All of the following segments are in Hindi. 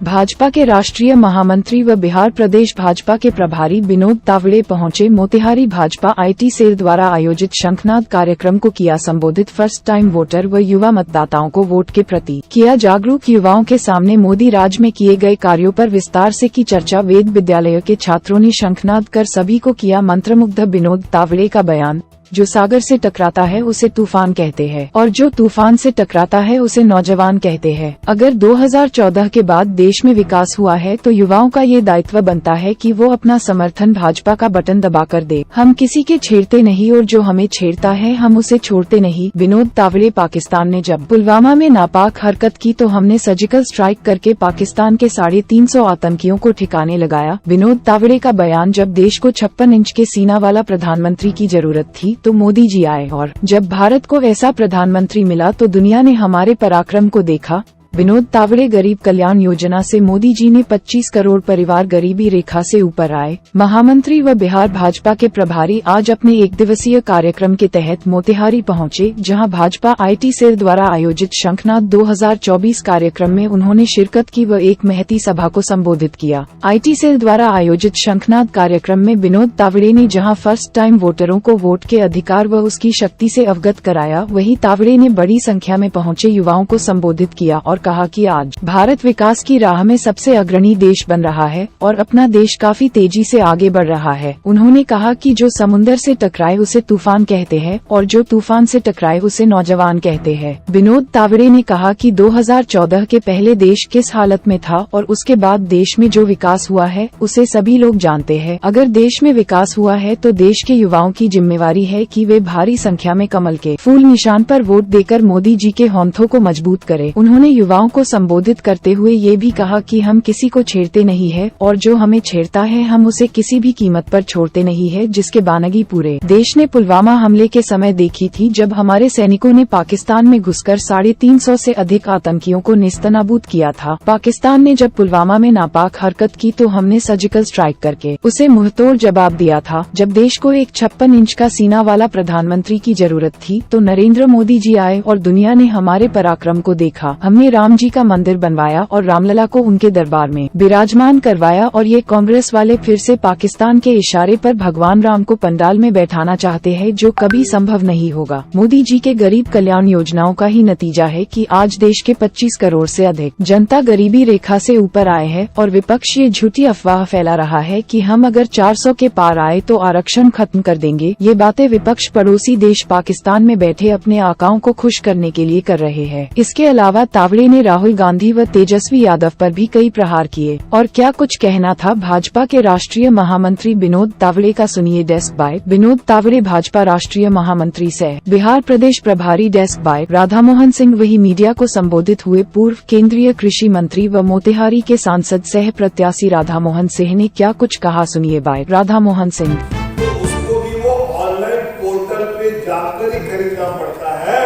भाजपा के राष्ट्रीय महामंत्री व बिहार प्रदेश भाजपा के प्रभारी विनोद तावड़े पहुंचे मोतिहारी। भाजपा IT सेल द्वारा आयोजित शंखनाद कार्यक्रम को किया संबोधित। फर्स्ट टाइम वोटर व युवा मतदाताओं को वोट के प्रति किया जागरूक। युवाओं के सामने मोदी राज में किए गए कार्यों पर विस्तार से की चर्चा। वेद विद्यालय के छात्रों ने शंखनाद कर सभी को किया मंत्रमुग्ध। विनोद तावड़े का बयान, जो सागर से टकराता है उसे तूफान कहते हैं और जो तूफान से टकराता है उसे नौजवान कहते हैं। अगर 2014 के बाद देश में विकास हुआ है तो युवाओं का ये दायित्व बनता है कि वो अपना समर्थन भाजपा का बटन दबाकर दे। हम किसी के छेड़ते नहीं और जो हमें छेड़ता है हम उसे छोड़ते नहीं। विनोद तावड़े। पाकिस्तान ने जब पुलवामा में नापाक हरकत की तो हमने सर्जिकल स्ट्राइक करके पाकिस्तान के 350 आतंकियों को ठिकाने लगाया। विनोद तावड़े का बयान, जब देश को 56 इंच के सीना वाला प्रधानमंत्री की जरूरत थी तो मोदी जी आए और जब भारत को ऐसा प्रधानमंत्री मिला तो दुनिया ने हमारे पराक्रम को देखा। विनोद तावड़े। गरीब कल्याण योजना से मोदी जी ने 25 करोड़ परिवार गरीबी रेखा से ऊपर आए। महामंत्री व बिहार भाजपा के प्रभारी आज अपने 1 दिवसीय कार्यक्रम के तहत मोतिहारी पहुंचे, जहां भाजपा IT सेल द्वारा आयोजित शंखनाद 2024 कार्यक्रम में उन्होंने शिरकत की व एक महती सभा को संबोधित किया। IT सेल द्वारा आयोजित शंखनाद कार्यक्रम में विनोद तावड़े ने जहां फर्स्ट टाइम वोटरों को वोट के अधिकार व उसकी शक्ति से अवगत कराया, वहीं तावड़े ने बड़ी संख्या में पहुंचे युवाओं को संबोधित किया और कहा कि आज भारत विकास की राह में सबसे अग्रणी देश बन रहा है और अपना देश काफी तेजी से आगे बढ़ रहा है। उन्होंने कहा कि जो समुद्र से टकराए उसे तूफान कहते हैं और जो तूफान से टकराए उसे नौजवान कहते हैं। विनोद तावड़े ने कहा कि 2014 के पहले देश किस हालत में था और उसके बाद देश में जो विकास हुआ है उसे सभी लोग जानते हैं। अगर देश में विकास हुआ है तो देश के युवाओं की जिम्मेवारी है कि वे भारी संख्या में कमल के फूल निशान पर वोट देकर मोदी जी के हौंठों को मजबूत करें। उन्होंने युवाओं को संबोधित करते हुए ये भी कहा कि हम किसी को छेड़ते नहीं है और जो हमें छेड़ता है हम उसे किसी भी कीमत पर छोड़ते नहीं है, जिसके बानगी पूरे देश ने पुलवामा हमले के समय देखी थी, जब हमारे सैनिकों ने पाकिस्तान में घुसकर 350 से अधिक आतंकियों को नेस्तनाबूद किया था। पाकिस्तान ने जब पुलवामा में नापाक हरकत की तो हमने सर्जिकल स्ट्राइक करके उसे मुंहतोड़ जवाब दिया था। जब देश को एक 56 इंच का सीना वाला प्रधानमंत्री की जरूरत थी तो नरेंद्र मोदी जी आए और दुनिया ने हमारे पराक्रम को देखा। हमने राम जी का मंदिर बनवाया और रामलला को उनके दरबार में विराजमान करवाया और ये कांग्रेस वाले फिर से पाकिस्तान के इशारे पर भगवान राम को पंडाल में बैठाना चाहते हैं, जो कभी संभव नहीं होगा। मोदी जी के गरीब कल्याण योजनाओं का ही नतीजा है कि आज देश के 25 करोड़ से अधिक जनता गरीबी रेखा से ऊपर आए हैं और विपक्ष ये झूठी अफवाह फैला रहा है कि हम अगर 400 के पार आए तो आरक्षण खत्म कर देंगे। ये बातें विपक्ष पड़ोसी देश पाकिस्तान में बैठे अपने आकाओं को खुश करने के लिए कर रहे हैं। इसके अलावा तावड़े ने राहुल गांधी व तेजस्वी यादव पर भी कई प्रहार किए। और क्या कुछ कहना था भाजपा के राष्ट्रीय महामंत्री विनोद तावड़े का, सुनिए। Desk by Vinod Tawde. भाजपा राष्ट्रीय महामंत्री सह बिहार प्रदेश प्रभारी। Desk by Radhamohan Singh. वही मीडिया को संबोधित हुए पूर्व केंद्रीय कृषि मंत्री व मोतिहारी के सांसद सह प्रत्याशी राधामोहन सिंह ने क्या कुछ कहा, सुनिए। बाय राधामोहन सिंह। तो उसको भी वो ऑनलाइन पोर्टल पे जाकर ही खरीदना पड़ता है,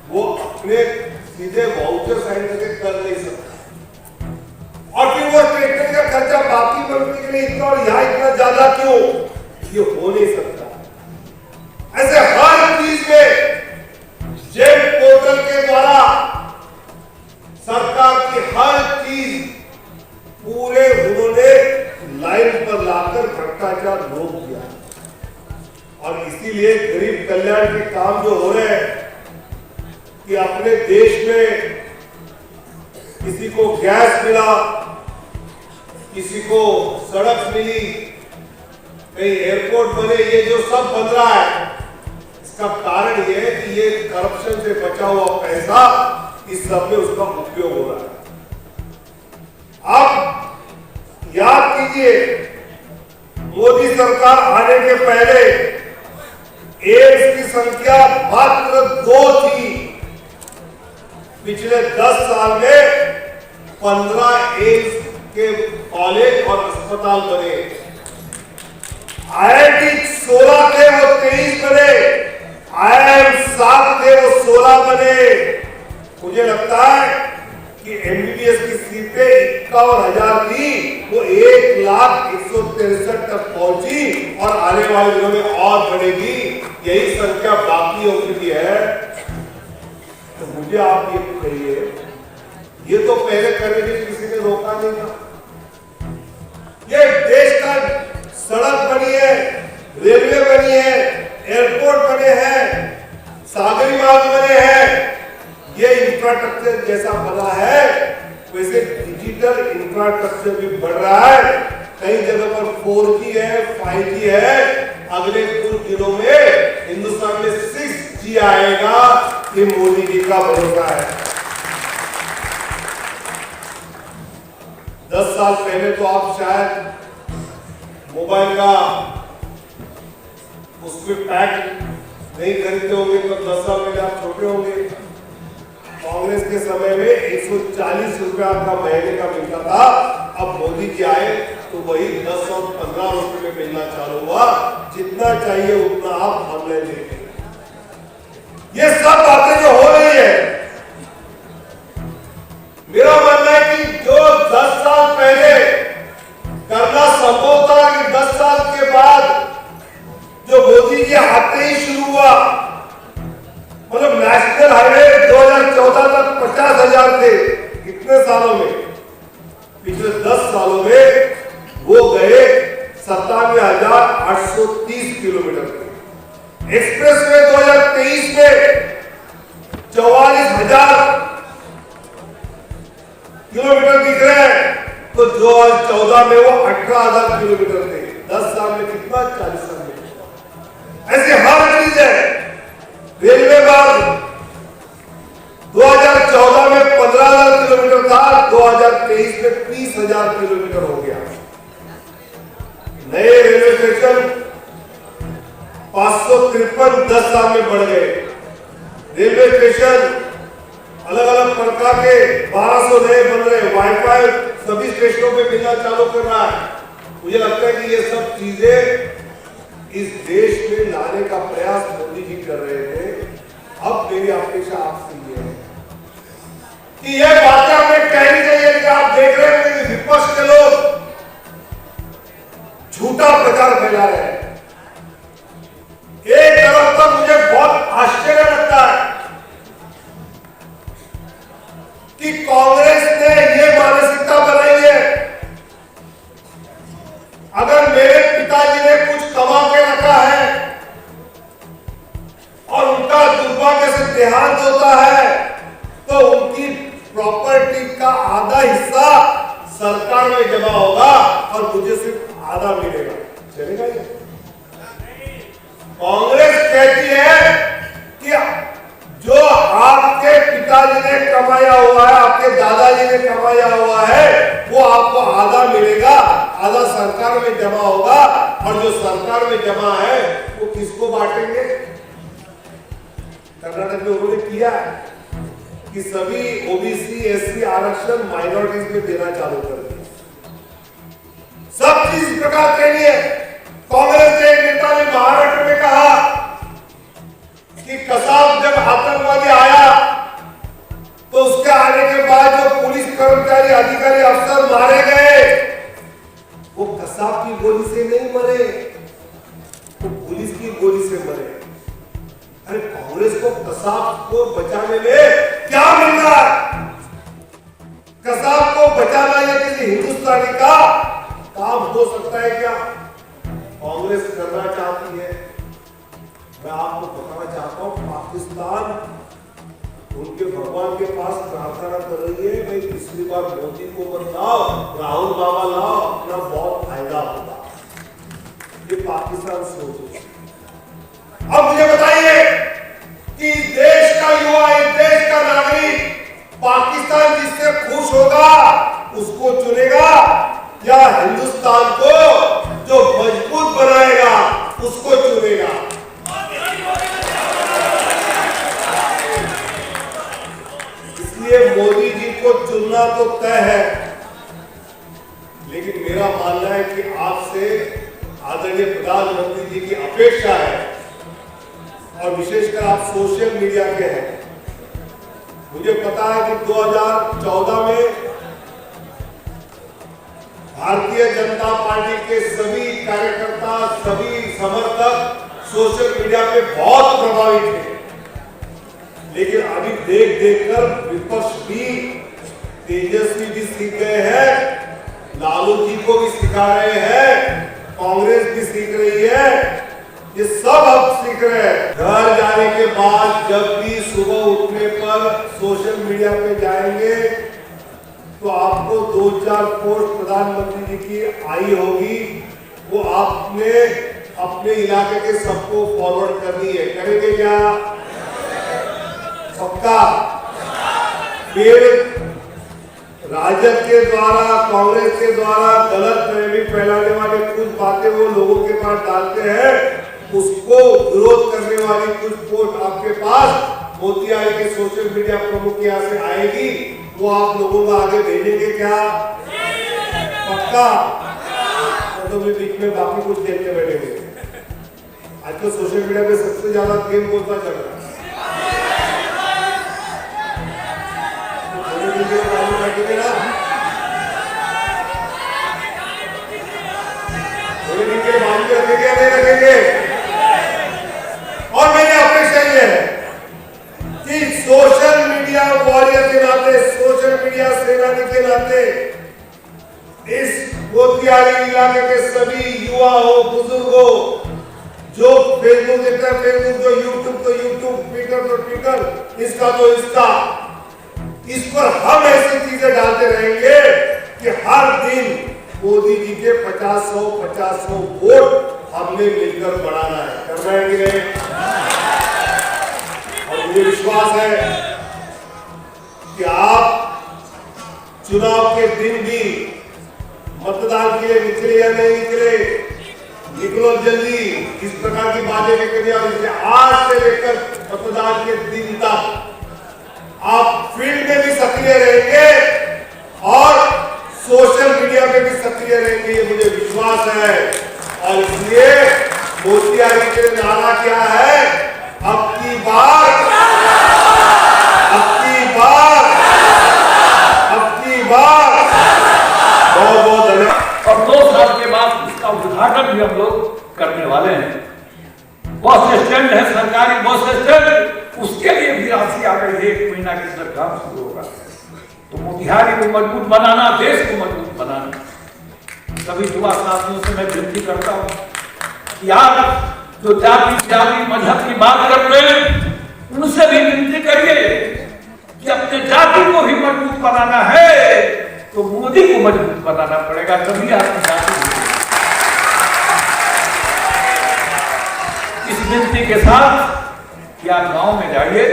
वो अपने सीधे वाउचर साइन करके कर नहीं सकता। और फिर वो ट्रैक्टर का खर्चा बाकी बनने के लिए इतना और यहाँ इतना ज्यादा क्यों, ये हो नहीं सकता। ऐसे हर चीज में जेम पोर्टल के द्वारा सरकार की हर चीज पूरे उन्होंने लाइन पर लाकर भ्रष्टाचार रोक दिया। और इसीलिए गरीब कल्याण के काम जो हो रहे हैं कि अपने देश में किसी को गैस मिला, किसी को सड़क मिली, कहीं एयरपोर्ट बने, ये जो सब बन रहा है इसका कारण ये है कि ये करप्शन से बचा हुआ पैसा इस सब में उसका उपयोग हो रहा है। आप याद कीजिए, मोदी सरकार आने के पहले एम्स की संख्या मात्र 2 थी। पिछले 10 साल में 15 एम्स के कॉलेज और अस्पताल बने। IIT 16 थे वो 23 बने, IIM 7 थे वो 16 बने। मुझे लगता है कि MBBS की सीटें 51,000 थी, वो 1,163,000 तक पहुंची और आने वाले दिनों में और बढ़ेगी। यही संख्या बाकी हो चुकी है। तो मुझे आप ये कहिए ये तो पहले करने के किसी ने रोका नहीं था। ये देश का सड़क बनी है, रेलवे बनी है, एयरपोर्ट बने हैं, सागरी मार्ग बने हैं, ये इंफ्रास्ट्रक्चर जैसा बना है वैसे डिजिटल इंफ्रास्ट्रक्चर भी बढ़ रहा है। कई जगह पर 4G है, 5G है, अगले कुछ दिनों में हिंदुस्तान में 6G आएगा, ये मोदी जी का भरोसा है। 10 साल पहले तो आप शायद मोबाइल का उसमें पैक नहीं खरीदते होंगे, तो 10 साल पहले आप छोटे होंगे। कांग्रेस के समय में 140 रुपया का महीने का मिलता था, अब मोदी जी आए तो वही 10 और 15 रुपए में मिलना चालू हुआ। जितना चाहिए उतना आप हमने देंगे। ये सब बातें जो हो रही है, मेरा मानना है कि जो 10 साल पहले करना संभव था कि 10 साल के बाद जो मोदी जी आते ही शुरू हुआ, मतलब नेशनल हाईवे 2014 तक 50,000 थे, कितने सालों में, पिछले 10 सालों में वो गए 97,830 किलोमीटर पे। एक्सप्रेसवे 2023 में 44,000 किलोमीटर दिख रहे हैं, तो 2014 में वो 18,000 किलोमीटर थे। 10 साल में कितना, 40 साल में। ऐसे हर चीज है। रेलवे मार्ग 2014 में 15,000 किलोमीटर था, 2023 में 30,000 किलोमीटर हो गया। नए रेलवे स्टेशन 553 10 साल में बढ़ गए। रेलवे स्टेशन अलग अलग प्रकार के 1200 नए बन रहे। वाईफाई सभी स्टेशनों पे मिलना चालू कर रहा है। मुझे लगता है कि ये सब चीजें इस देश में लाने का प्रयास मोदी जी कर रहे थे। अब मेरी अपेक्षा आपसे ये है कि ये बातें हमें कहनी चाहिए कि आप देख रहे हैं कि विपक्ष के लोग झूठा प्रचार फैला रहे हैं। एक तरफ तक मुझे बहुत आश्चर्य लगता है कि कांग्रेस ने ये मानसिकता बनाई है, अगर मेरे पिताजी ने कुछ कमा के रखा है और उनका दुर्भाग्य से देहांत होता है, तो उनकी प्रॉपर्टी का आधा हिस्सा सरकार में जमा होगा और मुझे सिर्फ आधा मिलेगा। चलेगा ये? कांग्रेस कहती है कि जो आपके पिताजी ने कमाया हुआ है, आपके दादाजी ने कमाया हुआ है, वो आपको आधा मिलेगा, आधा सरकार में जमा होगा, और जो सरकार में जमा है वो किसको बांटेंगे? कर्नाटक में उन्होंने किया है कि सभी ओबीसी, एससी आरक्षण माइनॉरिटीज में देना चालू कर दिया। सब चीज इस प्रकार के लिए कांग्रेस के एक नेता ने महाराष्ट्र में कहा कि कसाब जब आतंकवादी आया तो उसके आने के बाद जो पुलिस कर्मचारी, अधिकारी, अफसर मारे गए, वो कसाब की गोली से नहीं मरे, वो पुलिस की गोली से मरे। अरे कांग्रेस को कसाब को बचाने में क्या मिल रहा है? कसाब को बचाना ये किसी हिंदुस्तानी का काम हो सकता है क्या? कांग्रेस करना चाहती है। मैं आपको बताना चाहता हूं, पाकिस्तान उनके भगवान के पास प्रार्थना कर रही है, भाई पिछली बार मोदी को मत लाओ, राहुल बाबा लाओ, अपना बहुत फायदा होगा। ये पाकिस्तान सोच। अब मुझे बताइए कि देश का युवा, देश का नागरिक पाकिस्तान जिससे खुश होगा उसको चुनेगा, या हिंदुस्तान को जो मजबूत बनाएगा उसको चुनेगा? इसलिए मोदी जी को चुनना तो तय है, लेकिन मेरा मानना है कि आपसे आदरणीय प्रधानमंत्री जी की अपेक्षा है, और विशेषकर आप सोशल मीडिया के हैं। मुझे पता है कि 2014 में भारतीय जनता पार्टी के सभी कार्यकर्ता, सभी समर्थक सोशल मीडिया पे बहुत प्रभावित थे, लेकिन अभी देख देखकर विपक्ष भी सिखा रहे हैं, कांग्रेस भी सीख रही है, ये सब अब सीख रहे हैं। घर जाने के बाद जब भी सुबह उठने पर सोशल मीडिया पे जाएंगे तो आपको 2-4 पोस्ट प्रधानमंत्री जी की आई होगी, वो आपने अपने इलाके के सबको फॉरवर्ड करनी है। करेंगे क्या? सबका फिर राजद के द्वारा, कांग्रेस के द्वारा गलत फहमी फैलाने वाले कुछ बातें वो लोगों के पास डालते हैं, उसको विरोध करने वाली कुछ पोस्ट आपके पास मोतिहारी के सोशल मीडिया प्रमुख यहाँ से आएगी, वो आप लोगों को आगे भेजेंगे क्या? पक्का? तो भी बीच में बाकी कुछ देखते बैठेंगे। आज तो सोशल मीडिया पे सबसे ज्यादा गेम बोलता चल रहा है। रखेंगे नहीं रखेंगे? और मेरी अपेक्षा ये है कि सोशल मीडिया वॉरियर के नाते, सोशल मीडिया सेनानी के नाते इस मोतिहारी इलाके के सभी युवा हो, बुजुर्ग हो, जो फेसबुक देखता है फेसबुक, जो यूट्यूब तो यूट्यूब, ट्विटर तो ट्विटर, इसका तो इसका, इस पर हम ऐसी चीजें डालते रहेंगे कि हर दिन मोदी जी के 50-100 वोट हमने मिलकर बढ़ाना है। करना है कि नहीं? और मुझे विश्वास है कि आप चुनाव के दिन भी मतदान के लिए निकले या नहीं निकले, निकलो जल्दी। इस प्रकार की बातें भी करिए और इसलिए आज से लेकर मतदान के दिन तक आप फील्ड में भी सक्रिय रहेंगे और सोशल मीडिया पे भी सक्रिय रहेंगे, ये मुझे विश्वास है। और इसलिए मोतिहारी के नारा क्या है? अब की बार, बहुत बहुत धन्यवाद। और 2 साल के बाद इसका उद्घाटन भी हम लोग करने वाले हैं। बस स्टैंड है, सरकारी बस स्टैंड, उसके लिए भी राशि आ गई है। 1 महीना के अंदर काम शुरू होगा। तो मोतिहारी को मजबूत बनाना, देश को मजबूत बनाना, सभी युवा साथियों से मैं विनती करता हूँ कि आप जो जाति मजहब की बात करते हैं, उनसे भी विनती करिए कि अपने जाति को भी मजबूत बनाना है तो मोदी को मजबूत बनाना पड़ेगा, तभी आपकी जाति। इस विनती के साथ कि आप गांव में जाइए।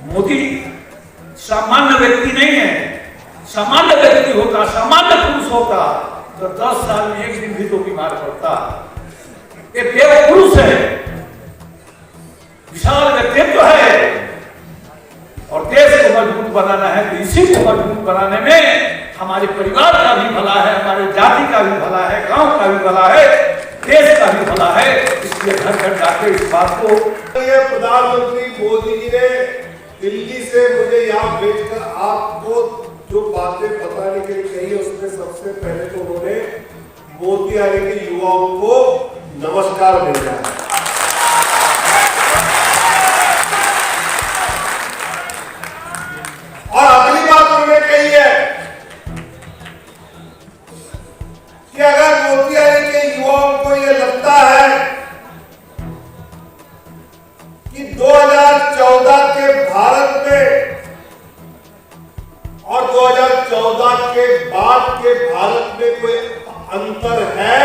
मोदी सामान्य व्यक्ति नहीं है, सामान्य व्यक्ति होता, सामान्य पुरुष होता तो 10 साल में 1 दिन भी तो बीमार पड़ता। ये देव पुरुष है, विशाल व्यक्तित्व है और देश को मजबूत बनाना है। तो इसी को मजबूत बनाने में हमारे परिवार का भी भला है, हमारे जाति का भी भला है, गांव का भी भला है, देश का भी भला है। इसलिए घर घर जाके इस बात को प्रधानमंत्री मोदी जी ने दिल्ली से मुझे यहाँ भेजकर आपको जो बातें बताने के लिए कही, उसमें सबसे पहले तो उन्होंने मोतिहारी के युवाओं को नमस्कार भेजा है। और अगली बात उन्होंने कही है कि अगर मोतिहारी के युवाओं को यह लगता है कि 2014 के भारत में और 2014 के बाद के भारत में कोई अंतर है,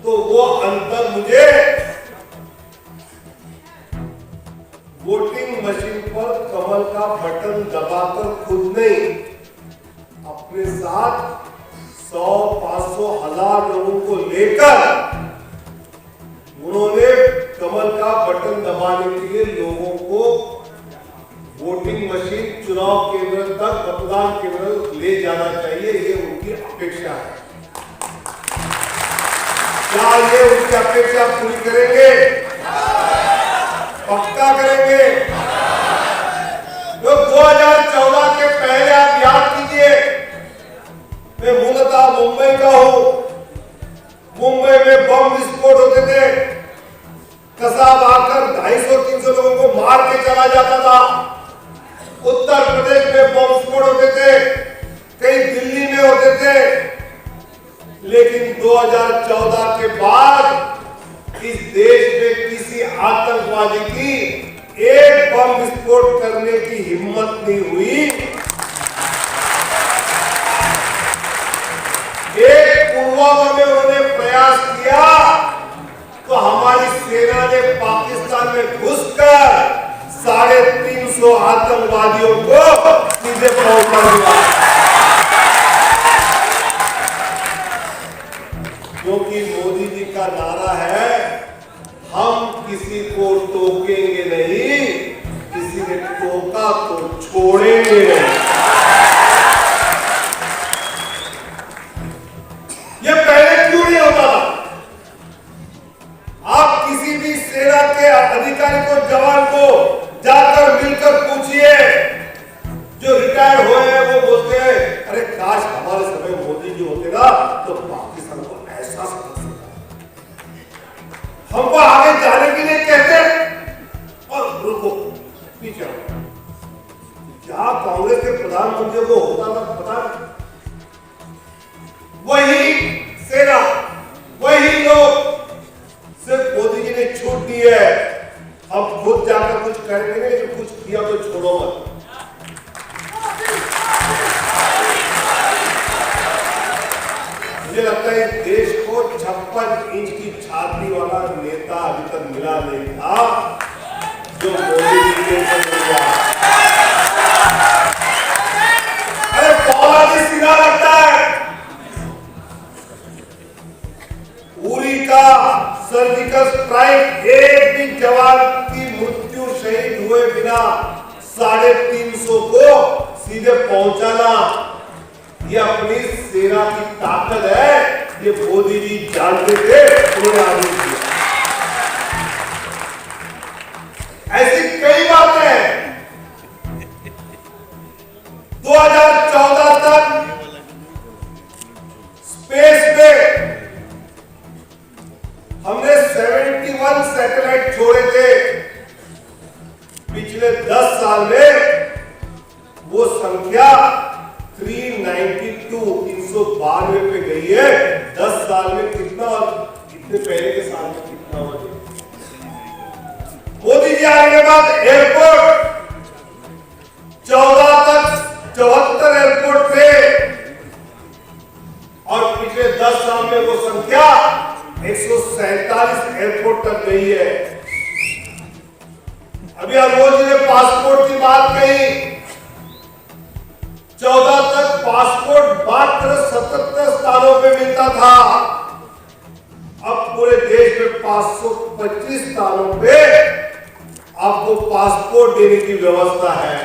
तो वो अंतर मुझे वोटिंग मशीन पर कमल का बटन दबाकर खुद नहीं, अपने साथ 100, 500, 1000 लोगों को लेकर उन्होंने कमल का बटन दबाने के लिए लोगों को वोटिंग मशीन चुनाव केंद्र तक, मतदान केंद्र ले जाना चाहिए, ये उनकी अपेक्षा है। क्या ये उनकी अपेक्षा पूरी करेंगे? पक्का करेंगे। जो 2014 के पहले आप याद कीजिए, मैं मूलतः मुंबई का हूं। मुंबई में बम विस्फोट होते थे, कसाब आकर 250-300 लोगों को मार के चला जाता था। उत्तर प्रदेश में बम विस्फोट होते थे, कई दिल्ली में होते थे, लेकिन 2014 के बाद इस देश में किसी आतंकवादी की एक बम विस्फोट करने की हिम्मत नहीं हुई। एक पुलवामा में उन्होंने प्रयास किया तो हमारी सेना ने पाकिस्तान में घुसकर 350 आतंकवादियों को सीधे पहुंचा दिया। क्योंकि मोदी जी का नारा है, हम किसी को टोकेंगे नहीं, किसी ने टोका तो छोड़ेंगे नहीं। ये पहले क्यों नहीं होता था? आप किसी भी सेना के अधिकारी को, जवान को जाकर मिलकर पूछिए, जो रिटायर्ड हुए हैं वो बोलते हैं, अरे काश हमारे समय मोदी जी होते ना तो पाकिस्तान को ऐसा समझ सकता। हमको आगे जाने के लिए कहते और रुको पीछे। क्या कांग्रेस के प्रधानमंत्री को होता था पता? वही सेना, वही लोग, सिर्फ मोदी जी ने छूट दी है, हम खुद जाकर कुछ करेंगे नहीं, तो कुछ किया तो छोड़ो मत। मुझे लगता है देश को 56 इंच की छाती वाला नेता अभी तक मिला नहीं था जो मोदी जी के ऊपर मिल गया। अरे पौला भी सीधा लगता है। उरी का सर्जिकल स्ट्राइक, एक भी जवान की मृत्यु शहीद हुए बिना 350 को सीधे पहुंचाना, ये अपनी सेना की ताकत है। ये मोदी जी जानते थे, उन्होंने आदेश दिया। ऐसी कई बातें हैं। 2014 तक स्पेस में हमने 71 सैटेलाइट छोड़े थे। पिछले 10 साल में वो संख्या 392 पे गई है। 10 साल में कितना और इतने पहले के साल में कितना हुआ? मोदी जी आने के बाद एयरपोर्ट 14 तक 74 एयरपोर्ट थे और पिछले 10 साल में वो संख्या 147 एयरपोर्ट तक गई है। अभी अनमोल जी ने पासपोर्ट की बात कही। 14 तक पासपोर्ट मात्र 77 स्थानों पे मिलता था। अब पूरे देश में 525 स्थानों पे आपको पासपोर्ट देने की व्यवस्था है।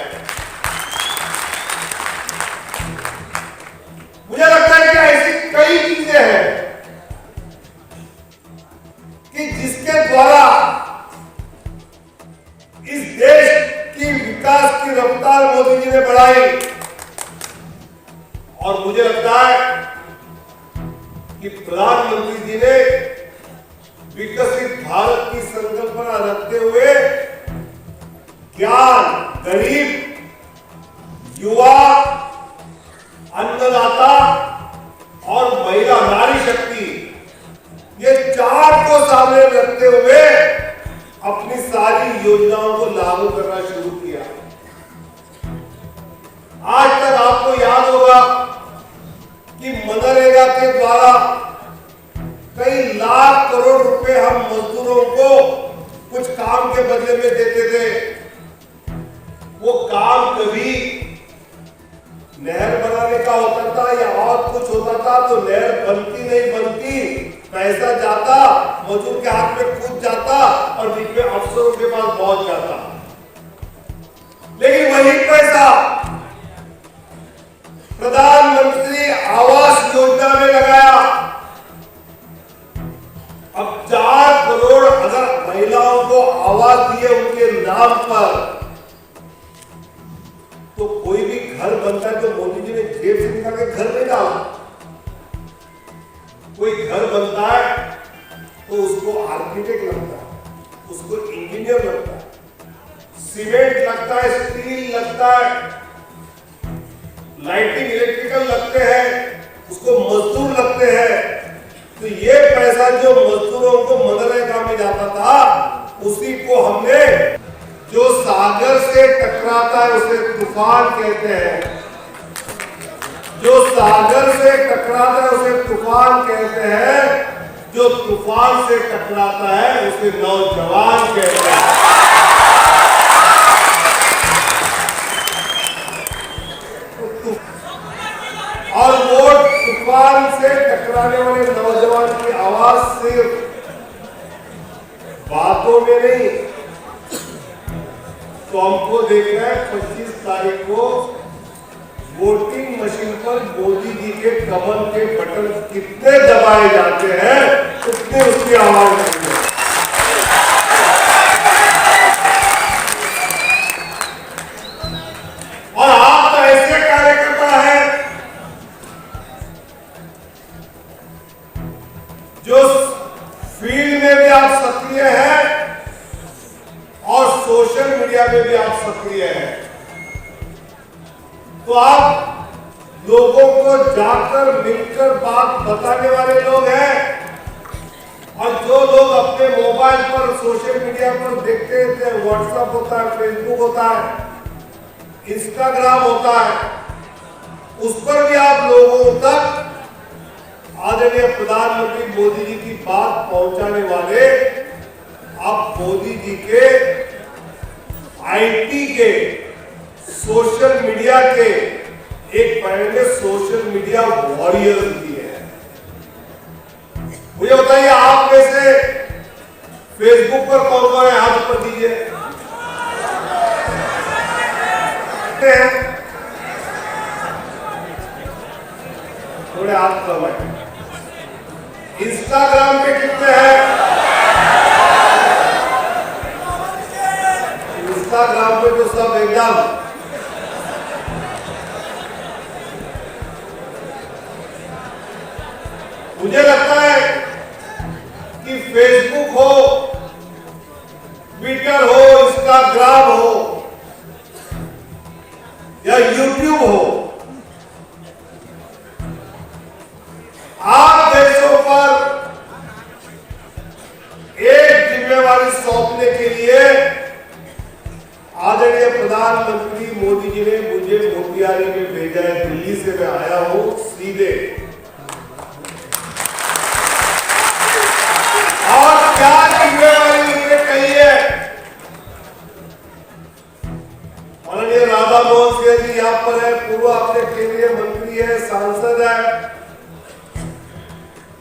मुझे लगता है कि ऐसी कई चीजें हैं कि जिसके द्वारा इस देश की विकास की रफ्तार मोदी जी ने बढ़ाई। और मुझे लगता है कि प्रधानमंत्री जी ने विकसित भारत की संकल्पना रखते हुए ज्ञान, गरीब, युवा, अन्नदाता और महिला नारी शक्ति, ये 4 को सामने रखते हुए अपनी सारी योजनाओं को लागू करना शुरू किया। आज तक आपको याद होगा कि मनरेगा के द्वारा कई लाख करोड़ रुपए हम मजदूरों को कुछ काम के बदले में देते थे। वो काम कभी नहर बनाने का होता था या और कुछ होता था तो नहर बनती नहीं बनती, पैसा जाता मजदूर के हाथ में कूद जाता और बीच में अफसरों के पास पहुंच जाता। लेकिन वही पैसा प्रधानमंत्री आवास योजना में लगाया। अब 4 करोड़ अगर महिलाओं को आवास दिए उनके नाम पर, तो कोई भी घर बनता है तो मोदी जी ने जेब से निकाल के घर नहीं डाला। कोई घर बनता है तो उसको आर्किटेक्ट लगता है, उसको इंजीनियर लगता है, सीमेंट लगता है, स्टील लगता है, लाइटिंग, इलेक्ट्रिकल टेक्निकल लगते हैं, उसको मजदूर लगते हैं, तो ये पैसा जो मजदूरों को मनरेगा में जाता था, उसी को हमने, जो सागर से टकराता है उसे तूफान कहते हैं, जो सागर से टकराता है उसे तूफान कहते हैं, जो तूफान से टकराता है उसे नौजवान कहते हैं। और वो तूफान से टकराने वाले नौजवान की आवाज सिर्फ बातों में नहीं, तो हमको देखना है 25 तारीख को वोटिंग मशीन पर मोदी जी के कमल के बटन कितने दबाए जाते हैं, उतने उसकी आवाज आती है। और आप तो ऐसे कार्यकर्ता हैं जो फील्ड में भी आप सक्रिय हैं और सोशल मीडिया में भी आप सक्रिय हैं, तो आप लोगों को जाकर मिलकर बात बताने वाले लोग हैं। और जो लोग अपने मोबाइल पर सोशल मीडिया पर देखते थे, व्हाट्सएप होता है, फेसबुक होता है, इंस्टाग्राम होता है, उस पर भी आप लोगों तक आदरणीय प्रधानमंत्री मोदी जी की बात पहुंचाने वाले, आप मोदी जी के आईटी के, सोशल मीडिया के एक पहले सोशल मीडिया वॉरियर्स भी है। मुझे बताइए, आप में से फेसबुक पर कौन कौन है, हाथ पर दीजिए। थोड़े हाथ कम है। इंस्टाग्राम पे कितने हैं? इंस्टाग्राम पे तो सब एकदम मुझे लगता है कि फेसबुक हो, ट्विटर हो, इंस्टाग्राम हो या यूट्यूब हो, आप देशों पर एक जिम्मेवारी सौंपने के लिए आदरणीय प्रधानमंत्री मोदी जी ने मुझे मोतिहारी में भेजा है। दिल्ली से मैं आया हूं सीधे, और क्या जिम्मेवारी उन्होंने कही है। माननीय राधा मोहन सिंह जी यहाँ पर है, पूर्व अपने केंद्रीय मंत्री है, सांसद है,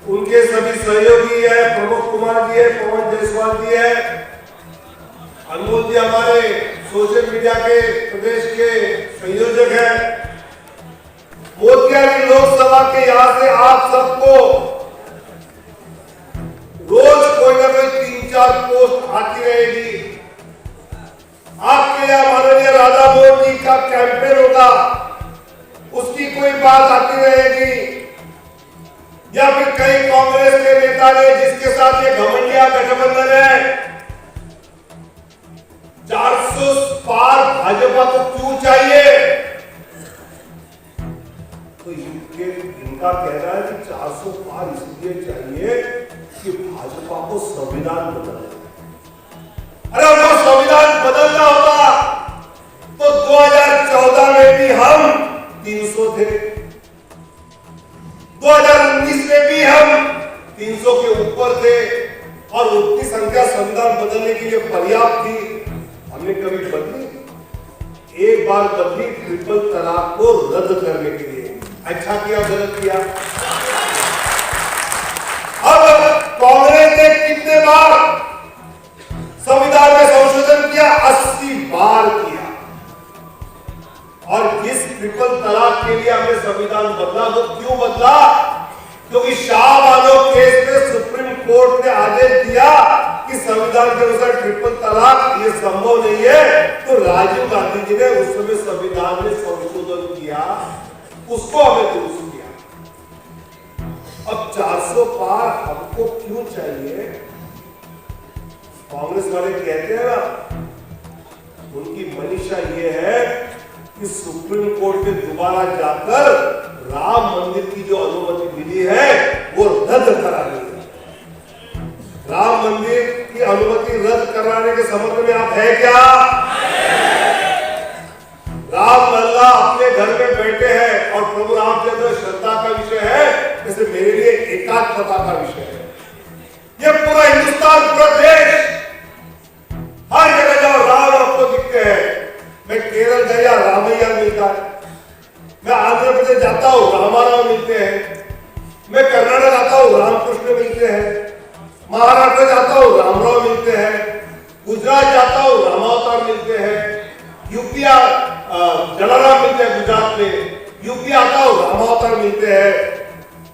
उनके सभी सहयोगी है, प्रमोद कुमार जी है, पवन जायसवाल जी है, अनमोल जी हमारे सोशल मीडिया के प्रदेश के संयोजक हैं। मोतिहारी लोकसभा के यहां से आप सबको रोज कोई ना कोई 3-4 पोस्ट आती रहेगी। आपके यहाँ माननीय राधा मोहन जी का कैंपेन होगा, उसकी कोई बात आती रहेगी, या फिर कई कांग्रेस के नेता ने जिसके साथ ये घमंडिया गठबंधन है, 400 पार भाजपा को क्यों चाहिए, तो इनका कहना है कि 400 पार इसलिए चाहिए कि भाजपा को संविधान बदलना। अरे उनको संविधान बदलना होता तो 2014 में भी हम 300 थे, 2019 में भी हम 300 के ऊपर थे, और उतनी संख्या संविधान बदलने के लिए पर्याप्त थी। हमने कभी बदली? एक बार बदली, ट्रिपल तलाक को रद्द करने के लिए। अच्छा किया, गलत किया? अब कांग्रेस ने कितने बार संविधान में संशोधन किया? 80 बार किया। और जिस ट्रिपल तलाक के लिए हमने संविधान बदला, वो क्यों बदला? क्योंकि शाहबानो केस में सुप्रीम कोर्ट ने आदेश दिया कि संविधान के अनुसार ट्रिपल तलाक ये संभव नहीं है, तो राजीव गांधी जी ने उस समय संविधान में संशोधन किया, उसको हमें दुरुस्त किया। अब 400 पार हमको क्यों चाहिए? कांग्रेस वाले कहते हैं ना, उनकी मनीषा ये है कि सुप्रीम कोर्ट में दोबारा जाकर राम मंदिर की जो अनुमति मिली है वो रद्द करानी है। राम मंदिर की अनुमति रद्द कराने के समर्थन में आप है क्या? राम लल्ला अपने घर में बैठे हैं और प्रभु रामचंद्र श्रद्धा का विषय है, जैसे मेरे लिए एकात्मता का विषय है। ये पूरा हिंदुस्तान, पूरा देश, हर जगह जाओ राम आपको दिखते हैं। मैं केरल गया, रामैया मिलता है। मैं आंध्र प्रदेश जाता हूँ, रामाराव मिलते हैं। मैं कर्नाटक आता हूँ, रामकृष्ण मिलते हैं। महाराष्ट्र जाता हूँ, रामराव मिलते हैं। गुजरात जाता हूँ, रामावतार मिलते हैं। यूपी जलाराम मिलते हैं गुजरात में। यूपी आता हूँ, रामावतार मिलते हैं।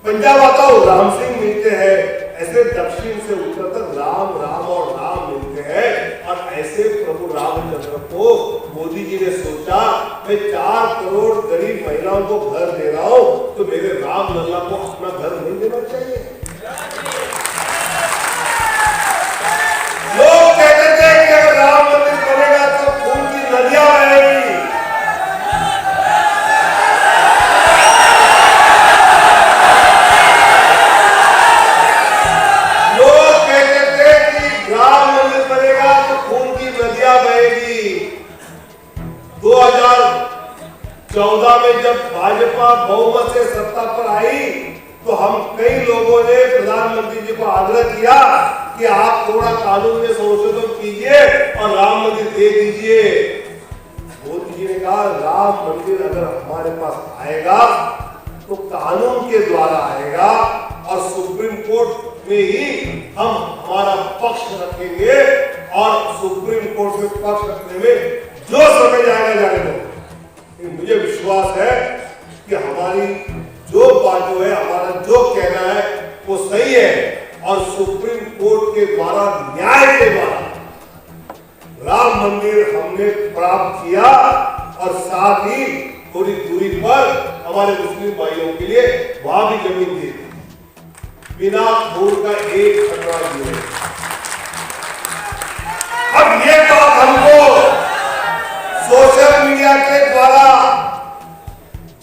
पंजाब आता हूँ, राम सिंह मिलते हैं। ऐसे दक्षिण से उत्तर तक राम राम और राम मिलते हैं। और ऐसे प्रभु रामचंद्र को मोदी जी ने सोचा, मैं 4 करोड़ गरीब महिलाओं को घर दे रहा हूं, तो मेरे राम लल्ला को अपना घर नहीं देना चाहिए? लोग कहते थे कि अगर राम मंदिर बनेगा तो खून की नदियां बहेगी। लोग कहते थे कि राम मंदिर बनेगा तो खून की नदियां बहेगी। 2014 में जब भाजपा बहुमत से सत्ता पर आई तो हम कई लोगों ने प्रधानमंत्री जी को आग्रह किया कि आप थोड़ा कानून में संशोधन कीजिए और राम मंदिर दे दीजिए। मोदी जी ने कहा राम मंदिर अगर हमारे पास आएगा तो कानून के द्वारा आएगा और सुप्रीम कोर्ट में ही हम हमारा पक्ष रखेंगे और सुप्रीम कोर्ट में पक्ष रखने में जो समय जाएगा जाने दो। मुझे विश्वास है कि हमारी जो बात है, हमारा जो कहना है वो सही है और सुप्रीम कोर्ट के द्वारा, न्याय के द्वारा राम मंदिर हमने प्राप्त किया और साथ ही थोड़ी दूरी पर हमारे मुस्लिम भाइयों के लिए वहां भी जमीन दी बिना खून का एक खतरा दिए। अब ये बात हमको सोशल मीडिया के द्वारा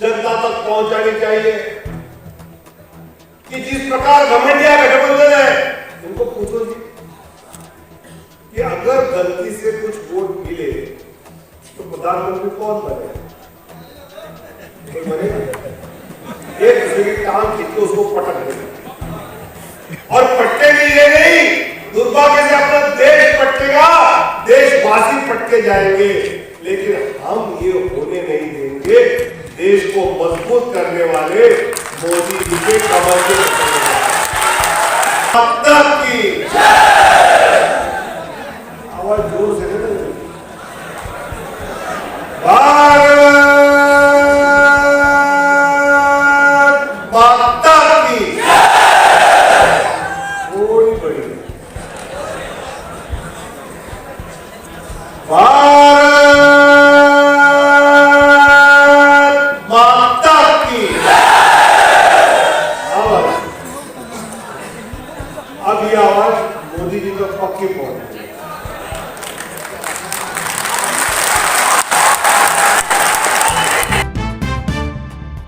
जनता तक पहुंचानी चाहिए कि जिस प्रकार घमंडिया गठबंधन है, उनको पूछो जी कि अगर गलती से कुछ वोट मिले तो प्रधानमंत्री कौन बनेगा? कोई बनेगा? एक दूसरे के काम खींच के उसको पटक देगा और पटकेगी ये नहीं, दुर्भाग्य से अपना देश पटकेगा, देशवासी पटके जाएंगे। लेकिन हम ये होने नहीं देंगे। देश को मजबूत करने वाले मोदी जी के कमल के की आवाज जोर से भारत माता की थोड़ी बड़ी अब ये आवाज मोदी जी तक पक्की पहुंच